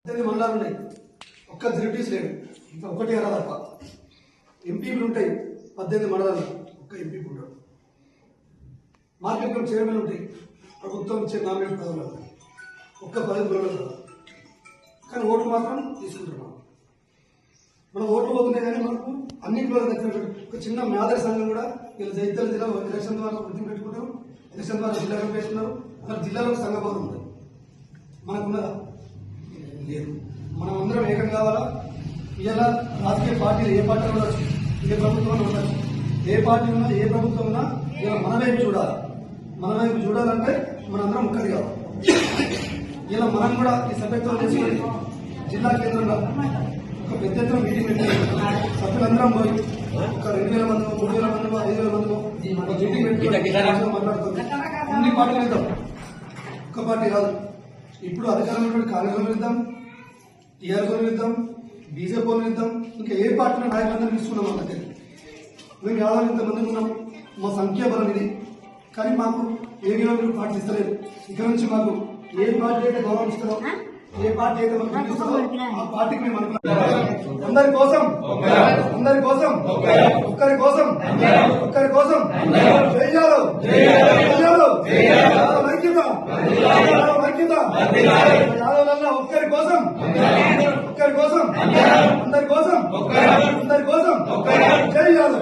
మండలాలు ఉన్నాయి, ఒక్క జెడ్పీస్ లేడు, ఇంకా ఒకటి ఎరా తప్ప. ఎంపీలు ఉంటాయి 18 మండలాలు, ఒక్క ఎంపీ ఉంటాడు. మార్కెట్ కమిటీ చైర్మన్ ఉంటాయి, ప్రభుత్వం ఇచ్చే నామినేట్ పదవులు ఒక్క 10 గొడవలు. కానీ ఓట్లు మాత్రం తీసుకుంటున్నాం. మనం ఓట్లు పోతున్నాయి కానీ మనకు అన్ని కులాలకు దగ్గర ఒక చిన్న మేధర్ సంఘం కూడా వీళ్ళు జైత్యాల జిల్లా ఎలక్షన్ ద్వారా వృద్ధి పెట్టుకుంటారు. ఎలక్షన్ ద్వారా జిల్లా వేస్తున్నారు. అక్కడ జిల్లాలో సంఘ భవనం ఉంది, మనకున్నదా? లేదు. మనం అందరం ఏకం కావాలా? ఇలా రాజకీయ పార్టీలు ఏ పార్టీ ఉండొచ్చు, ఏ ప్రభుత్వం ఉండొచ్చు, ఏ పార్టీ ఉన్నా ఏ ప్రభుత్వం ఉన్నా ఇలా మన వైపు చూడాలి. మన వైపు చూడాలంటే మనందరం ఒక్కటి కావాలి. ఇలా మనం కూడా ఈ సభ్యత్వం చేసుకుని జిల్లా కేంద్రంలో ఒక పెద్ద ఎత్తున మీటింగ్ పెట్టి సభ్యులందరం పోయి ఒక 2000 మందిలో 3000 మందిలో 5000 మందిలో మీటింగ్ పెట్టి మాట్లాడుతుంది. అన్ని పార్టీలు ఇద్దాం, ఒక్క పార్టీ కాదు. ఇప్పుడు అధికారంలో కాంగ్రెస్ ఇద్దాం, టీఆర్ఎస్ ఇద్దాం, బీజేపీ ఇద్దాం, ఇంకా ఏ పార్టీలో నాయకులందరూ తీసుకున్నాం. అన్న దగ్గర మేము యాదవ్ ఇంతమంది ఉన్నాం, మా సంఖ్యాబలం ఇది. కానీ మాకు ఏ గిలో పార్టీ ఇస్తలేదు. ఇక్కడ నుంచి మాకు ఏ పార్టీ అయితే గౌరవం ఇస్తారో, ఏ పార్టీ అయితే మనకు చూపిస్తారో ఆ పార్టీకి మేము అనుకున్నాం. అందరి కోసం, అందరి కోసం, ఒక్కరి కోసం, ఒక్కరి కోసం చేయాలి. యాదవ్ ఒక్కరి కోసం, ఒక్కరి కోసం, అందరి కోసం, అందరి కోసం చేయాలి.